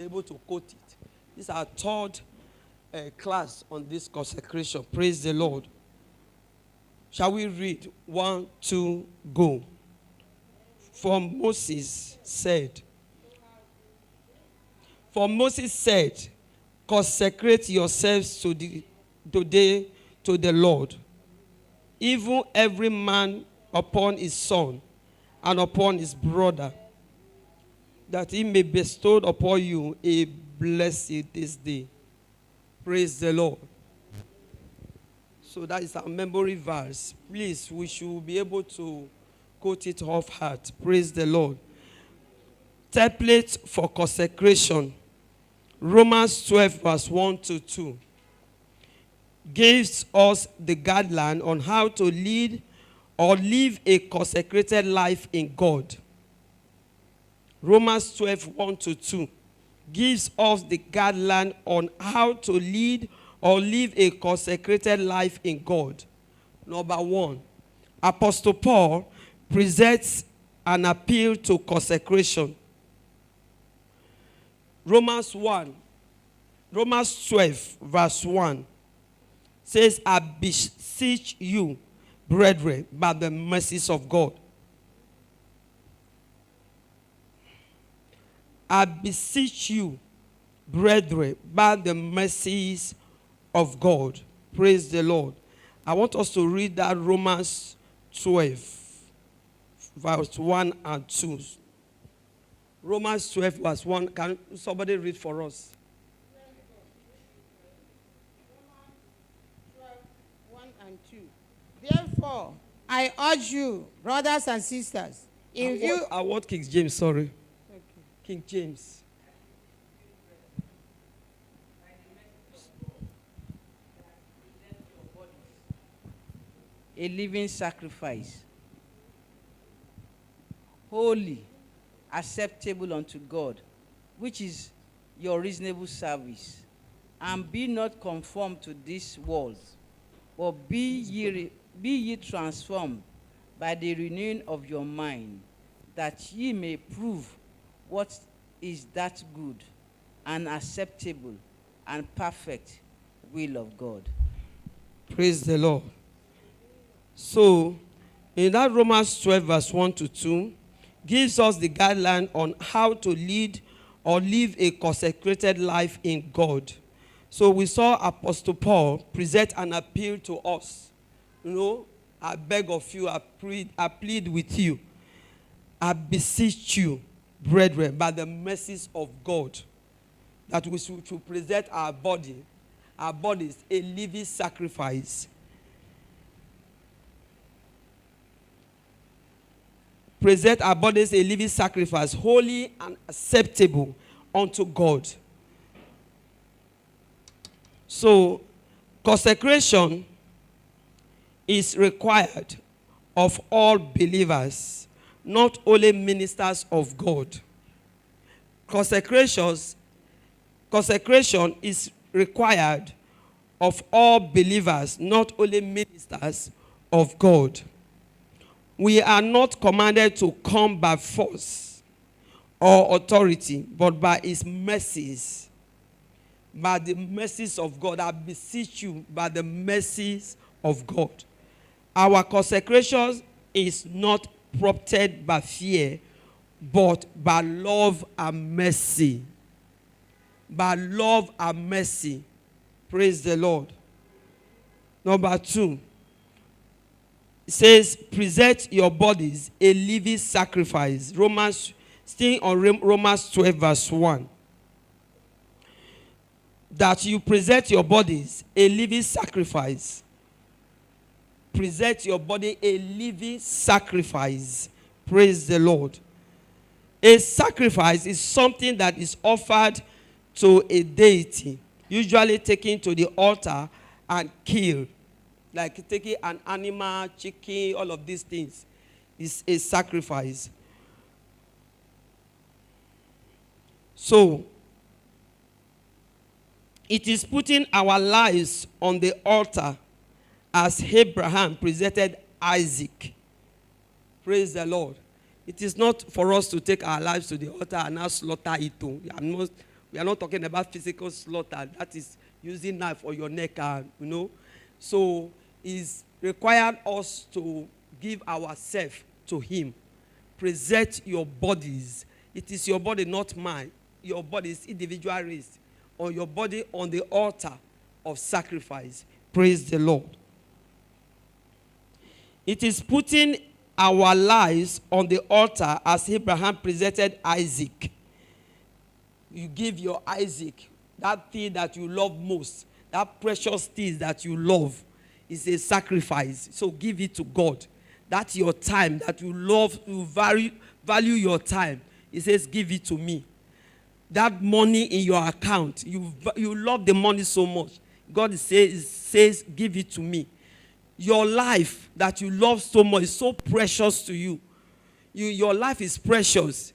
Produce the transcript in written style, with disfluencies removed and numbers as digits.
able to quote it. This is our third class on this consecration. Praise the Lord. Shall we read? 1, 2, go. For Moses said, consecrate yourselves today to the Lord, even every man upon his son and upon his brother, that he may bestow upon you a blessing this day. Praise the Lord. So that is our memory verse. Please, we should be able to quote it off heart. Praise the Lord. Template for consecration. Romans 12 verse 1 to 2 gives us the guideline on how to lead or live a consecrated life in God. Romans 12 1 to 2 gives us the guideline on how to lead or live a consecrated life in God. Number 1, Apostle Paul presents an appeal to consecration. Romans 12 verse 1 says, I beseech you, brethren, by the mercies of God. I beseech you, brethren, by the mercies of God. Praise the Lord. I want us to read that Romans 12 verse 1 and 2. Romans 12 verse 1. Can somebody read for us? Romans 12, 1 and 2. Therefore, I urge you, brothers and sisters, I want King James, sorry. Okay. King James. A living sacrifice, holy, acceptable unto God, which is your reasonable service. And be not conformed to this world, but be ye transformed by the renewing of your mind, that ye may prove what is that good and acceptable and perfect will of God. Praise the Lord. So, in that Romans 12 verse 1 to 2, gives us the guideline on how to lead or live a consecrated life in God. So we saw Apostle Paul present an appeal to us. You know, I beg of you, I plead with you. I beseech you, brethren, by the mercies of God, that we should present our bodies a living sacrifice. Present our bodies a living sacrifice, holy and acceptable unto God. So, consecration is required of all believers, not only ministers of God. Consecration is required of all believers, not only ministers of God. We are not commanded to come by force or authority, but by his mercies. By the mercies of God. I beseech you by the mercies of God. Our consecration is not prompted by fear, but by love and mercy. By love and mercy. Praise the Lord. Number 2. It says, present your bodies a living sacrifice. Still on Romans 12 verse 1. That you present your bodies a living sacrifice. Present your body a living sacrifice. Praise the Lord. A sacrifice is something that is offered to a deity, usually taken to the altar and killed. Like taking an animal, chicken, all of these things is a sacrifice. So, it is putting our lives on the altar as Abraham presented Isaac. Praise the Lord. It is not for us to take our lives to the altar and now slaughter it. We are not talking about physical slaughter. That is using knife or your neck, So it's required us to give ourselves to him. Present your bodies. It is your body, not mine. Your body is individual risk. On your body on the altar of sacrifice. Praise the Lord. It is putting our lives on the altar as Abraham presented Isaac. You give your Isaac, that thing that you love most, that precious thing that you love, is a sacrifice. So give it to God. That's your time that you love, you value your time. He says, give it to me. That money in your account, you love the money so much. God says, give it to me. Your life that you love so much is so precious to you. Your life is precious.